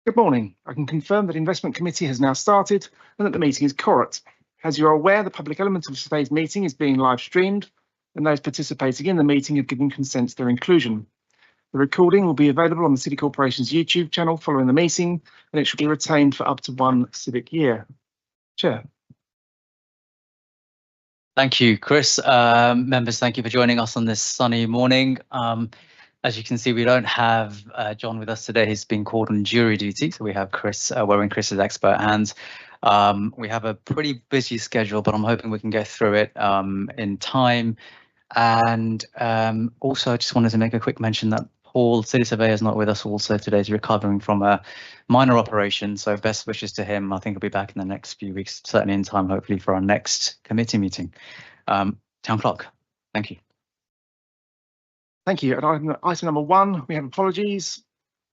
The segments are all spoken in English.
Good morning. I can confirm that Investment Committee has now started and that the meeting is correct. As you are aware, the public element of today's meeting is being live streamed, and those participating in the meeting have given consent to their inclusion. The recording will be available on the City Corporation's YouTube channel following the meeting, and it should be retained for up to 1 civic year. Chair. Thank you, Chris. Members, thank you for joining us on this sunny morning. As you can see, we don't have John with us today. He's been called on jury duty, so we have Chris. We're in Chris's expert hands. We have a pretty busy schedule, but I'm hoping we can get through it in time. And also, I just wanted to make a quick mention that Paul, City Surveyor, is not with us also today. He's recovering from a minor operation, so best wishes to him. I think he'll be back in the next few weeks, certainly in time, hopefully, for our next committee meeting. Town Clerk, thank you. Thank you. At item number 1, we have apologies.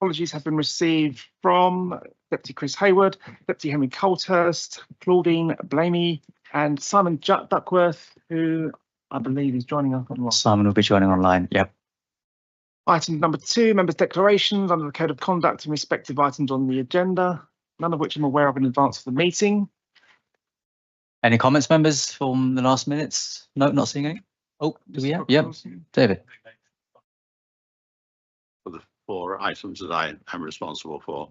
Apologies have been received from Deputy Chris Hayward, Deputy Henry Colthurst, Claudine Blamey, and Simon Duckworth, who I believe is joining us online. Simon will be joining online, yep. Item number 2, members' declarations under the Code of Conduct in respective items on the agenda, none of which I'm aware of in advance of the meeting. Any comments, members, from the last minutes? No, not seeing any. Oh, do we have? Yep, David. For the 4 items that I am responsible for.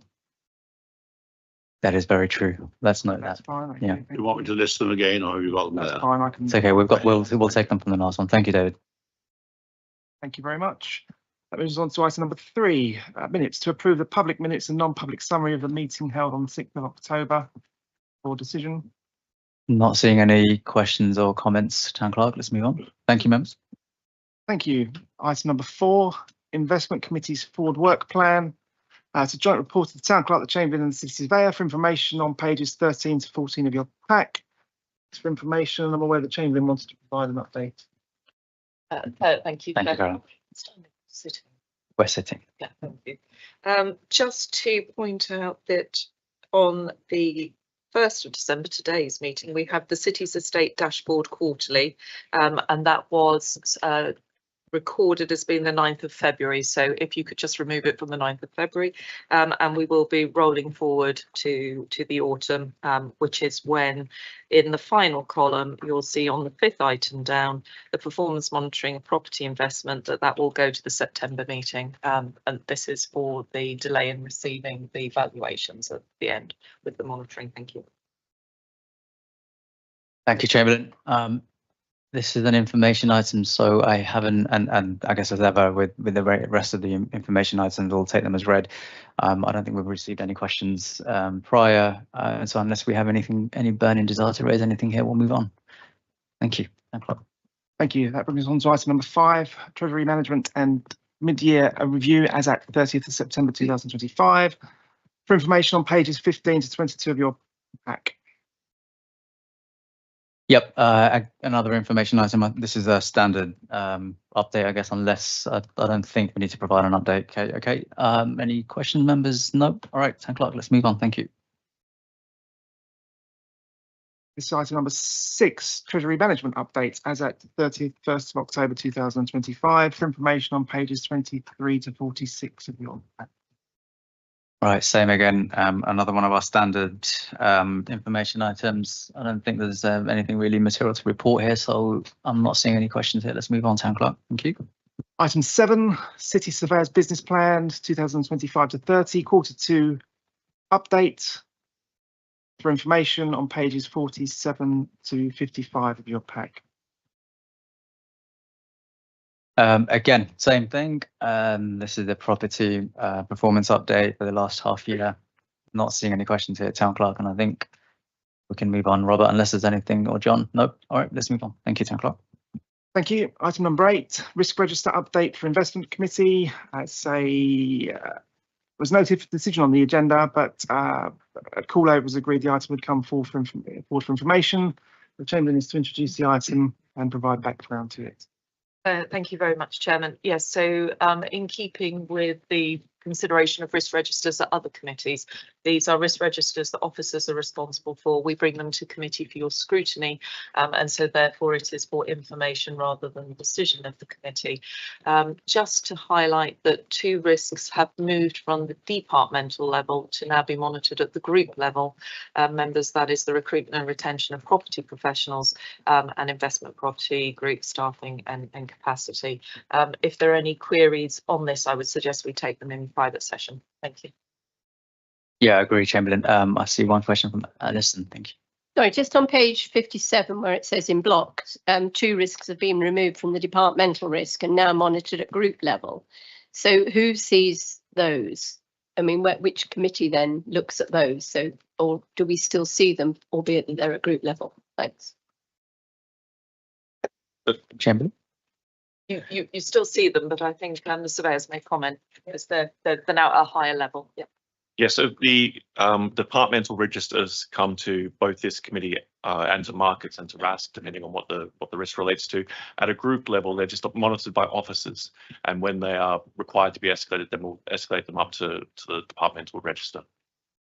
That is very true. Let's note That's that. fine. Yeah. Do you want me to list them again, or have you got them That's there? fine. I can. It's okay. We'll take them from the last one. Thank you, David. Thank you very much. That moves on to item number 3, minutes to approve the public minutes and non-public summary of the meeting held on the 6th of October for decision. Not seeing any questions or comments, Town Clerk. Let's move on. Thank you, members. Thank you. Item number 4, Investment Committee's forward work plan. It's a joint report of the Town Clerk, the Chamberlain and the City Surveyor for information on pages 13 to 14 of your pack. For information, I'm aware that Chamberlain wanted to provide an update. Thank you. Thank you, Carol. Sitting. We're sitting. Yeah, thank you. Just to point out that on the 1st of December, today's meeting, we have the City's Estate Dashboard Quarterly, and that was recorded as being the 9th of February. So if you could just remove it from the 9th of February, and we will be rolling forward to the autumn, which is when in the final column you'll see on the 5th item down the performance monitoring of property investment that will go to the September meeting, and this is for the delay in receiving the valuations at the end with the monitoring. Thank you. Thank you, Chamberlain. This is an information item, so I haven't, and I guess as ever with the rest of the information items, we'll take them as read. I don't think we've received any questions prior, so unless we have any burning desire to raise anything here, we'll move on. Thank you. Thank you. That brings us on to item number 5, Treasury Management and Mid-Year Review as at 30th of September 2025. For information on pages 15 to 22 of your pack. Yep, another information item. This is a standard update, I guess, unless I don't think we need to provide an update. Okay. Any questions, members? No. All right, Town Clerk, let's move on. Thank you. This is item number 6, Treasury Management Updates as at 31st of October 2025. For information on pages 23 to 46 of your pack. Right, same again. Another one of our standard information items. I don't think there's anything really material to report here, so I'm not seeing any questions here. Let's move on, Town Clerk. Thank you. Item 7, City Surveyor's Business Plan 2025 to 30, Quarter 2 update. For information on pages 47 to 55 of your pack. Again, same thing. This is the property performance update for the last half year. Not seeing any questions here, Town Clerk, and I think we can move on, Robert, unless there's anything, or John. Nope. All right, let's move on. Thank you, Town Clerk. Thank you. Item number 8, Risk Register update for Investment Committee. Was noted for decision on the agenda, but at call out was agreed the item would come forward for information. The Chamberlain is to introduce the item and provide background to it. Thank you very much, Chairman. Yes, so in keeping with the consideration of risk registers at other committees, These are risk registers that officers are responsible for. We bring them to committee for your scrutiny, and so therefore it is for information rather than the decision of the committee. Just to highlight that 2 risks have moved from the departmental level to now be monitored at the group level. Members, that is the recruitment and retention of property professionals and investment property group staffing and capacity. If there are any queries on this, I would suggest we take them in private session. Thank you. Yeah, I agree, Chamberlain. I see one question from Alison. Thank you. Sorry, just on page 57, where it says in blocks, 2 risks have been removed from the departmental risk and now monitored at group level. So who sees those? I mean, which committee then looks at those? So, or do we still see them, albeit that they're at group level? Thanks. Chamberlain? You still see them, but I think the surveyors may comment because they're now at a higher level. Yeah. Yeah, so the departmental registers come to both this committee and to markets and to RASC, depending on what the risk relates to. At a group level, they're just monitored by officers, and when they are required to be escalated, then we'll escalate them up to the departmental register.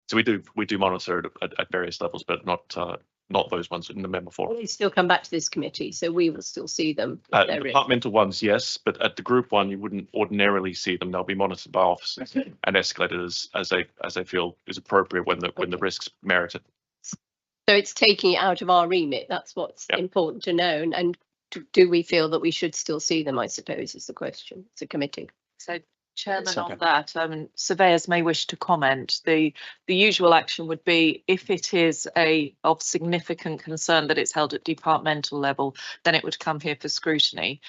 So we do monitor at various levels, but not those ones in the memo form. They still come back to this committee, so we will still see them. Departmental ones, yes, but at the group one, you wouldn't ordinarily see them. They'll be monitored by officers and escalated as they feel is appropriate when the risks merit it. So it's taking it out of our remit. That's what's important to know. And do we feel that we should still see them? I suppose is the question. It's a committee. So, Chairman, on that, surveyors may wish to comment. The usual action would be if it is of significant concern that it's held at departmental level, then it would come here for scrutiny.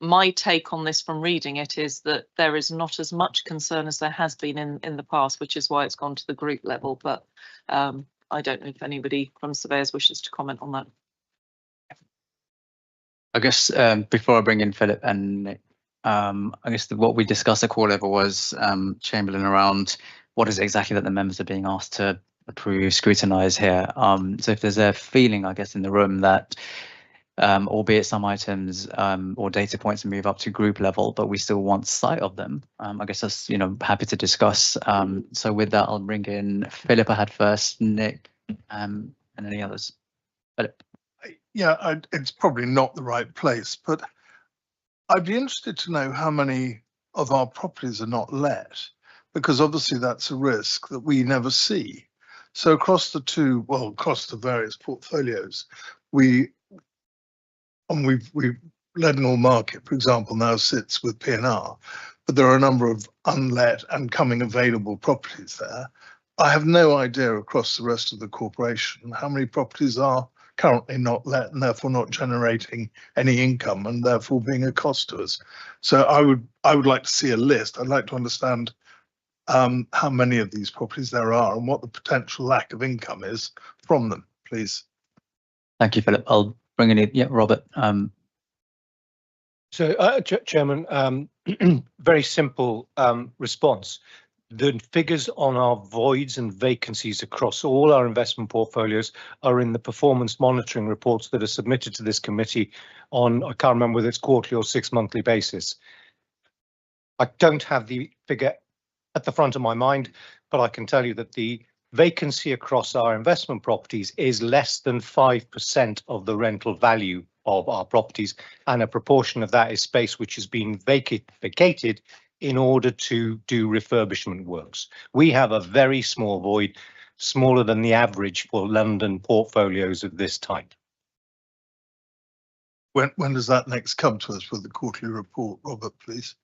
My take on this from reading it is that there is not as much concern as there has been in the past, which is why it's gone to the group level. But I don't know if anybody from surveyors wishes to comment on that. I guess before I bring in Philip and Nick, I guess what we discussed at core level was Chamberlain around what is it exactly that the members are being asked to approve, scrutinise here. So if there's a feeling, I guess, in the room that albeit some items or data points move up to group level, but we still want sight of them, I guess that's, happy to discuss. So with that, I'll bring in Philip. I had first, Nick, and any others. Philip. Yeah, it's probably not the right place, but I'd be interested to know how many of our properties are not let, because obviously that's a risk that we never see. So across the various portfolios, we've Leadenhall Market, for example, now sits with P&R, but there are a number of unlet and coming available properties there. I have no idea across the rest of the corporation how many properties are currently not let and therefore not generating any income and therefore being a cost to us. So I would like to see a list. I'd like to understand how many of these properties there are and what the potential lack of income is from them, please. Thank you, Philip. I'll bring in, Robert. Chairman, very simple response. The figures on our voids and vacancies across all our investment portfolios are in the performance monitoring reports that are submitted to this committee on, I can't remember whether it's quarterly or 6 monthly basis. I don't have the figure at the front of my mind, but I can tell you that the vacancy across our investment properties is less than 5% of the rental value of our properties, and a proportion of that is space which has been vacated in order to do refurbishment works. We have a very small void, smaller than the average for London portfolios of this type. When does that next come to us with the quarterly report, Robert, please?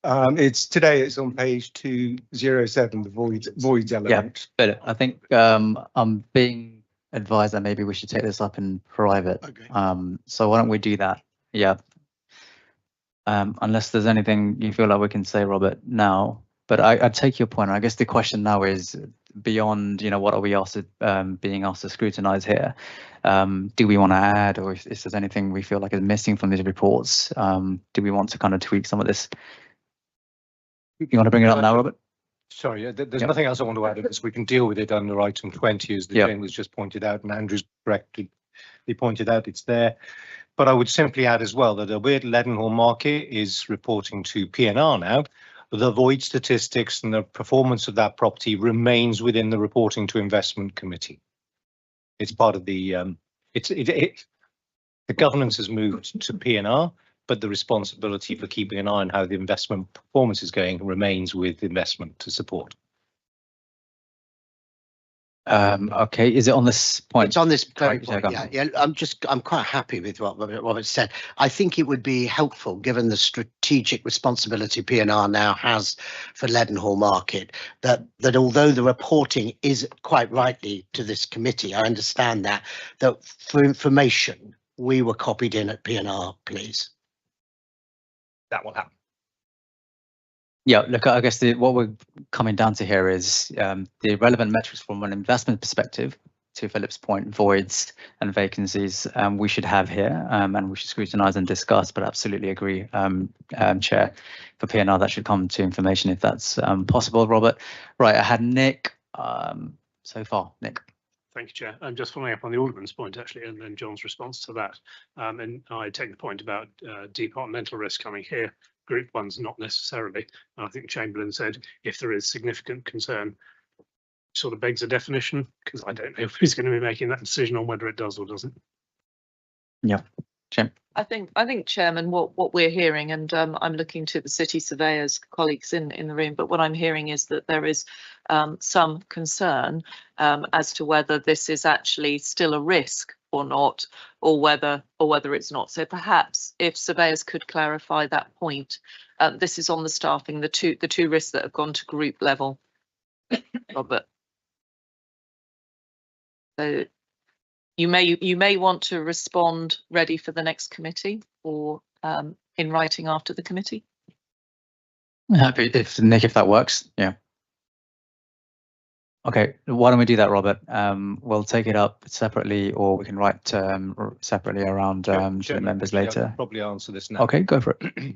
It's today. It's on page 207, the voids element. Yeah, but I think I'm being advised that maybe we should take this up in private. Okay. So why don't we do that? Yeah. Unless there's anything you feel like we can say, Robert, now. But I take your point. I guess the question now is beyond, what are we being asked to scrutinise here? Do we want to add, or if there's anything we feel like is missing from these reports? Do we want to kind of tweak some of this? You want to bring it up now, Robert? Sorry, there's nothing else I want to add because we can deal with it under item 20, as the James just pointed out, and Andrew's correctly pointed out it's there. But I would simply add as well that albeit Leadenhall Market is reporting to P&R now, the void statistics and the performance of that property remains within the reporting to investment committee. It's part of the the governance has moved to P&R, but the responsibility for keeping an eye on how the investment performance is going remains with investment to support. Okay, is it on this point? It's on this very Sorry, point. go on. Yeah, I'm quite happy with what Robert said. I think it would be helpful, given the strategic responsibility P&R now has for Leadenhall Market, that although the reporting is quite rightly to this committee, I understand that for information we were copied in at P&R, please. That will happen. Yeah, look, I guess what we're coming down to here is the relevant metrics from an investment perspective, to Philip's point, voids and vacancies we should have here, and we should scrutinise and discuss, but absolutely agree, Chair, for P&R that should come to information if that's possible, Robert. Right, I had Nick so far. Nick. Thank you, Chair. I'm just following up on the Alderman's point, actually, and then John's response to that. And I take the point about departmental risk coming here. Group ones, not necessarily. And I think Chamberlain said if there is significant concern, sort of begs a definition, because I don't know who's going to be making that decision on whether it does or doesn't. Yeah, Jim. I think, Chairman, what we're hearing, and I'm looking to the city surveyors colleagues in the room, but what I'm hearing is that there is some concern as to whether this is actually still a risk or not, or whether it's not. So perhaps if surveyors could clarify that point. This is on the staffing, the two risks that have gone to group level, Robert. So you may want to respond ready for the next committee, or in writing after the committee. Happy if Nick, if that works. Yeah. Okay, why don't we do that, Robert? We'll take it up separately, or we can write separately around to the members later. I'll probably answer this now. Okay, go for it.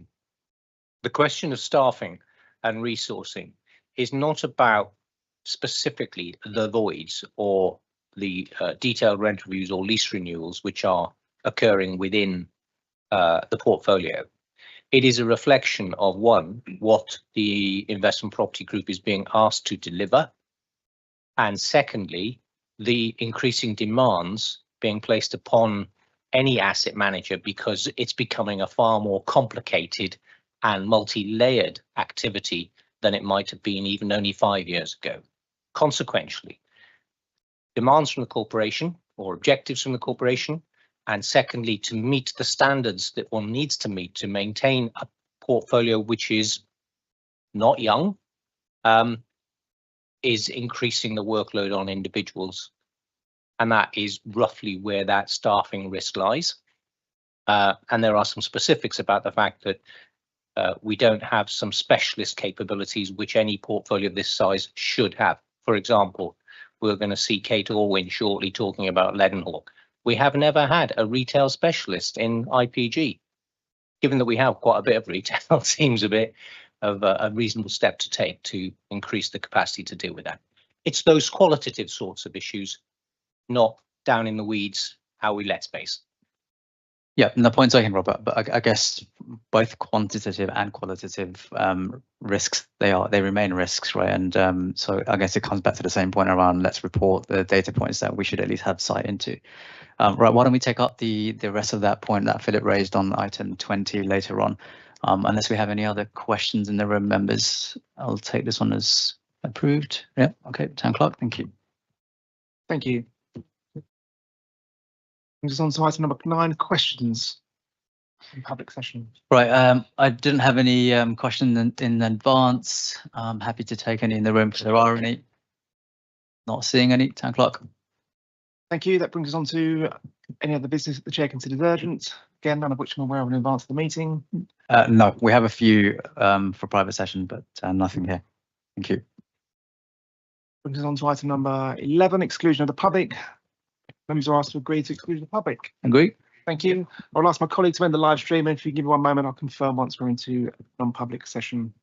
The question of staffing and resourcing is not about specifically the voids or the detailed rent reviews or lease renewals which are occurring within the portfolio. It is a reflection of, one, what the investment property group is being asked to deliver, and secondly, the increasing demands being placed upon any asset manager, because it's becoming a far more complicated and multi-layered activity than it might have been even only 5 years ago. Consequently, demands from the corporation or objectives from the corporation, and secondly, to meet the standards that one needs to meet to maintain a portfolio which is not young, is increasing the workload on individuals. And that is roughly where that staffing risk lies. And there are some specifics about the fact that we don't have some specialist capabilities which any portfolio of this size should have. For example, we're going to see Kate Orwin shortly talking about Leadenhall. We have never had a retail specialist in IPG. Given that we have quite a bit of retail, it seems a bit of a reasonable step to take to increase the capacity to deal with that. It's those qualitative sorts of issues, not down in the weeds, how we let space. Yeah, and the point's taken, Robert, but I guess both quantitative and qualitative risks, they remain risks, right? And so I guess it comes back to the same point around let's report the data points that we should at least have sight into. Right, why don't we take up the rest of that point that Philip raised on item 20 later on, unless we have any other questions in the room, members. I'll take this one as approved. Yeah, okay, 10 o'clock, thank you. Thank you. Just on to item number 9, questions in public session. Right, I didn't have any questions in advance. I'm happy to take any in the room if there are any. Not seeing any, 10 o'clock. Thank you. That brings us on to any other business that the chair considers urgent. Again, none of which I'm aware of in advance of the meeting. No, we have a few for private session, but nothing here. Thank you. Brings us on to item number 11, exclusion of the public. Members are asked to agree to exclude the public. Agree. Thank you. I'll ask my colleague to end the live stream, and if you give me one moment, I'll confirm once we're into non-public session.